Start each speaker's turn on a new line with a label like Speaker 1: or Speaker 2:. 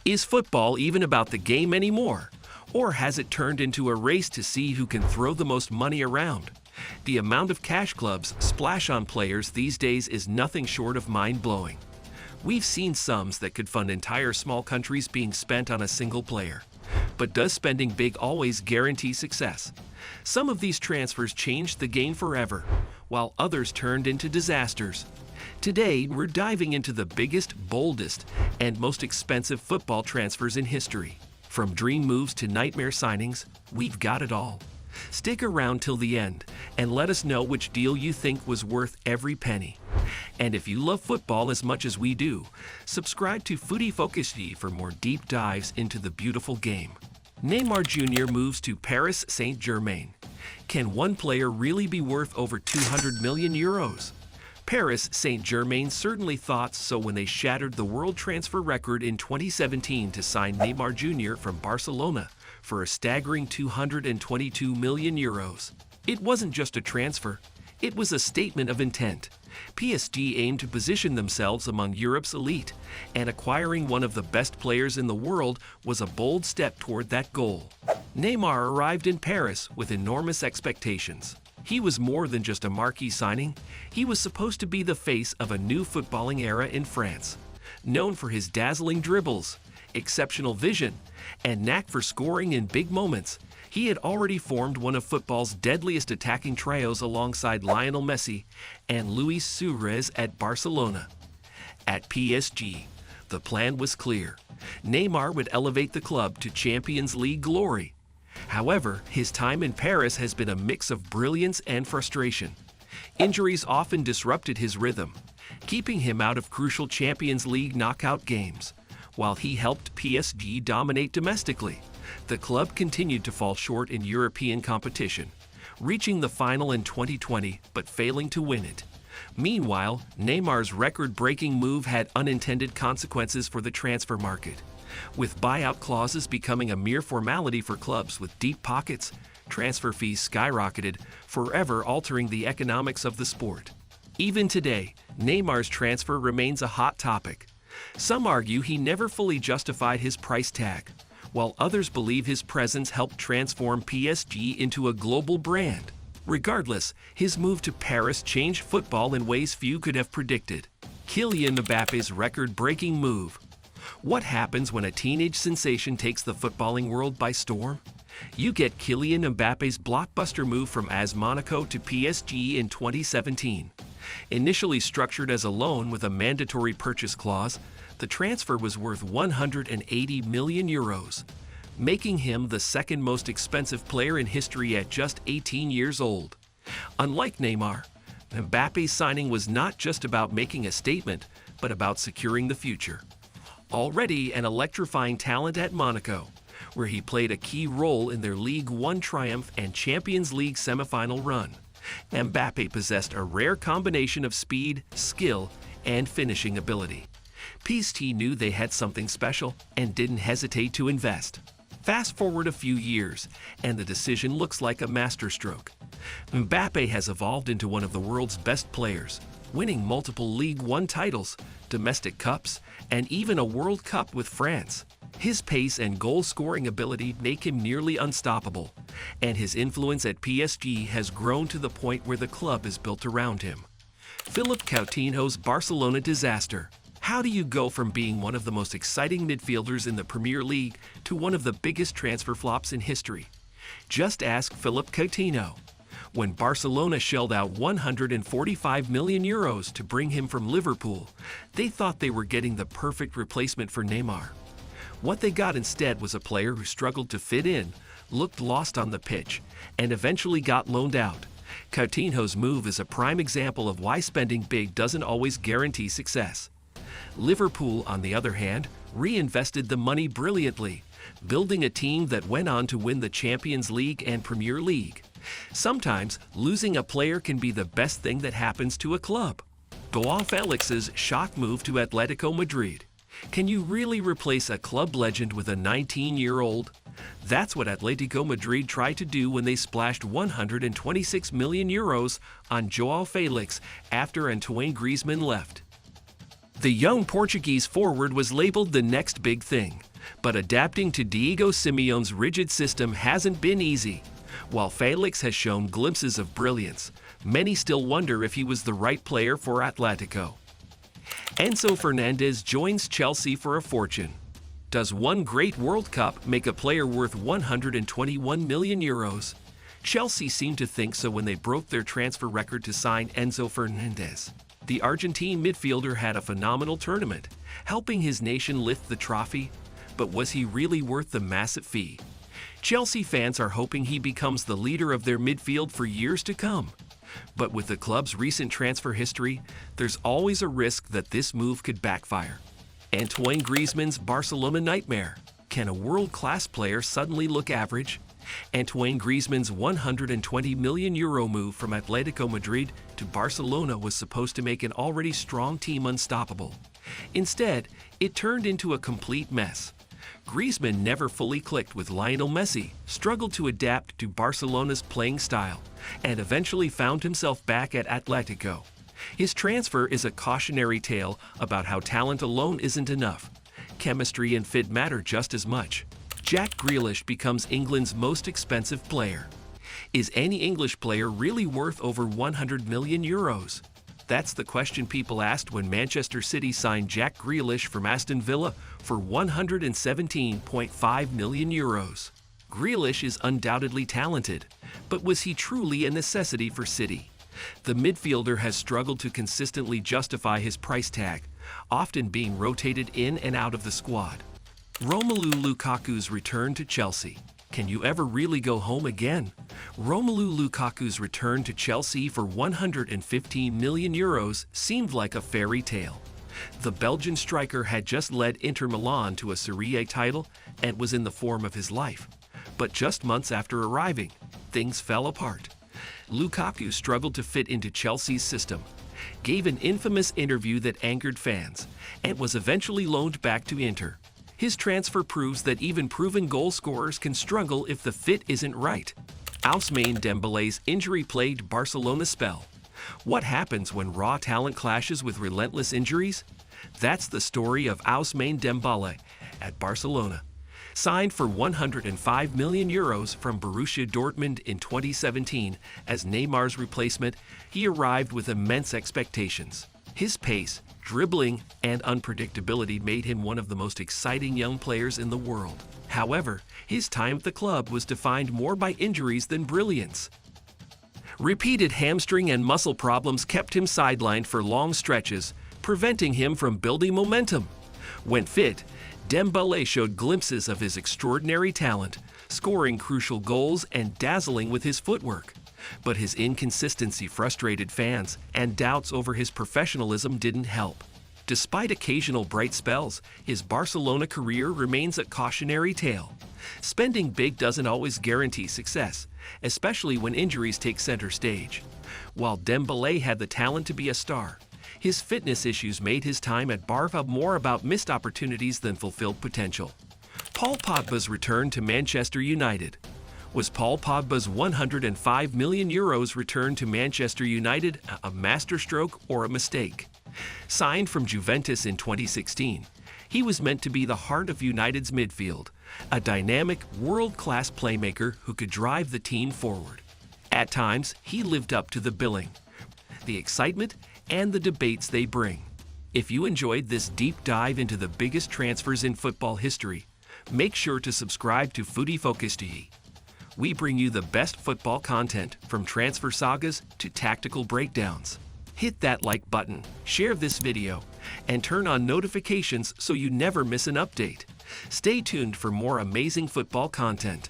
Speaker 1: Is football even about the game anymore? Or has it turned into a race to see who can throw the most money around? The amount of cash clubs splash on players these days is nothing short of mind-blowing. We've seen sums that could fund entire small countries being spent on a single player. But does spending big always guarantee success? Some of these transfers changed the game forever, while others turned into disasters. Today, we're diving into the biggest, boldest, and most expensive football transfers in history. From dream moves to nightmare signings, we've got it all. Stick around till the end and let us know which deal you think was worth every penny. And if you love football as much as we do, subscribe to Footy Focus for more deep dives into the beautiful game. Neymar Jr. moves to Paris Saint-Germain. Can one player really be worth over 200 million euros? Paris Saint-Germain certainly thought so when they shattered the world transfer record in 2017 to sign Neymar Jr. from Barcelona for a staggering 222 million euros. It wasn't just a transfer, it was a statement of intent. PSG aimed to position themselves among Europe's elite, and acquiring one of the best players in the world was a bold step toward that goal. Neymar arrived in Paris with enormous expectations. He was more than just a marquee signing, he was supposed to be the face of a new footballing era in France. Known for his dazzling dribbles, exceptional vision, and knack for scoring in big moments, he had already formed one of football's deadliest attacking trios alongside Lionel Messi and Luis Suarez at Barcelona. At PSG, the plan was clear. Neymar would elevate the club to Champions League glory. However, his time in Paris has been a mix of brilliance and frustration. Injuries often disrupted his rhythm, keeping him out of crucial Champions League knockout games. While he helped PSG dominate domestically, the club continued to fall short in European competition, reaching the final in 2020 but failing to win it. Meanwhile, Neymar's record-breaking move had unintended consequences for the transfer market. With buyout clauses becoming a mere formality for clubs with deep pockets, transfer fees skyrocketed, forever altering the economics of the sport. Even today, Neymar's transfer remains a hot topic. Some argue he never fully justified his price tag, while others believe his presence helped transform PSG into a global brand. Regardless, his move to Paris changed football in ways few could have predicted. Kylian Mbappe's record-breaking move. What happens when a teenage sensation takes the footballing world by storm? You get Kylian Mbappe's blockbuster move from AS Monaco to PSG in 2017. Initially structured as a loan with a mandatory purchase clause, the transfer was worth 180 million euros, making him the second most expensive player in history at just 18 years old. Unlike Neymar, Mbappe's signing was not just about making a statement, but about securing the future. Already an electrifying talent at Monaco, where he played a key role in their Ligue 1 triumph and Champions League semifinal run, Mbappe possessed a rare combination of speed, skill, and finishing ability. PSG knew they had something special and didn't hesitate to invest. Fast forward a few years, and the decision looks like a masterstroke. Mbappe has evolved into one of the world's best players, winning multiple Ligue 1 titles, domestic cups, and even a World Cup with France. His pace and goal-scoring ability make him nearly unstoppable, and his influence at PSG has grown to the point where the club is built around him. Philippe Coutinho's Barcelona disaster. How do you go from being one of the most exciting midfielders in the Premier League to one of the biggest transfer flops in history? Just ask Philippe Coutinho. When Barcelona shelled out 145 million euros to bring him from Liverpool, they thought they were getting the perfect replacement for Neymar. What they got instead was a player who struggled to fit in, looked lost on the pitch, and eventually got loaned out. Coutinho's move is a prime example of why spending big doesn't always guarantee success. Liverpool, on the other hand, reinvested the money brilliantly, building a team that went on to win the Champions League and Premier League. Sometimes, losing a player can be the best thing that happens to a club. Joao Felix's shock move to Atletico Madrid. Can you really replace a club legend with a 19-year-old? That's what Atletico Madrid tried to do when they splashed 126 million euros on Joao Felix after Antoine Griezmann left. The young Portuguese forward was labeled the next big thing, But adapting to Diego Simeone's rigid system hasn't been easy. While Felix has shown glimpses of brilliance, many still wonder if he was the right player for Atletico. Enzo Fernandez joins Chelsea for a fortune. Does one great World Cup make a player worth 121 million euros? Chelsea seemed to think so when they broke their transfer record to sign Enzo Fernandez. The Argentine midfielder had a phenomenal tournament, helping his nation lift the trophy. But was he really worth the massive fee? Chelsea fans are hoping he becomes the leader of their midfield for years to come. But with the club's recent transfer history, there's always a risk that this move could backfire. Antoine Griezmann's Barcelona nightmare. Can a world-class player suddenly look average? Antoine Griezmann's 120 million euro move from Atletico Madrid to Barcelona was supposed to make an already strong team unstoppable. Instead, it turned into a complete mess. Griezmann never fully clicked with Lionel Messi, struggled to adapt to Barcelona's playing style, and eventually found himself back at Atletico. His transfer is a cautionary tale about how talent alone isn't enough. Chemistry and fit matter just as much. Jack Grealish becomes England's most expensive player. Is any English player really worth over 100 million euros? That's the question people asked when Manchester City signed Jack Grealish from Aston Villa for 117.5 million euros. Grealish is undoubtedly talented, but was he truly a necessity for City? The midfielder has struggled to consistently justify his price tag, often being rotated in and out of the squad. Romelu Lukaku's return to Chelsea. Can you ever really go home again? Romelu Lukaku's return to Chelsea for 115 million euros seemed like a fairy tale. The Belgian striker had just led Inter Milan to a Serie A title and was in the form of his life. But just months after arriving, things fell apart. Lukaku struggled to fit into Chelsea's system, gave an infamous interview that angered fans, and was eventually loaned back to Inter. His transfer proves that even proven goal scorers can struggle if the fit isn't right. Ousmane Dembele's injury-plagued Barcelona spell. What happens when raw talent clashes with relentless injuries? That's the story of Ousmane Dembele at Barcelona. Signed for 105 million euros from Borussia Dortmund in 2017 as Neymar's replacement, he arrived with immense expectations. His pace, dribbling, and unpredictability made him one of the most exciting young players in the world. However, his time at the club was defined more by injuries than brilliance. Repeated hamstring and muscle problems kept him sidelined for long stretches, preventing him from building momentum. When fit, Dembele showed glimpses of his extraordinary talent, scoring crucial goals and dazzling with his footwork. But his inconsistency frustrated fans, and doubts over his professionalism didn't help. Despite occasional bright spells, his Barcelona career remains a cautionary tale. Spending big doesn't always guarantee success, especially when injuries take center stage. While Dembele had the talent to be a star, his fitness issues made his time at Barca more about missed opportunities than fulfilled potential. Paul Pogba's return to Manchester United. Was Paul Pogba's 105 million euros return to Manchester United a masterstroke or a mistake? Signed from Juventus in 2016, he was meant to be the heart of United's midfield, a dynamic, world-class playmaker who could drive the team forward. At times, he lived up to the billing, the excitement, and the debates they bring. If you enjoyed this deep dive into the biggest transfers in football history, make sure to subscribe to Foodie Focus TV. We bring you the best football content, from transfer sagas to tactical breakdowns. Hit that like button, share this video, and turn on notifications so you never miss an update. Stay tuned for more amazing football content.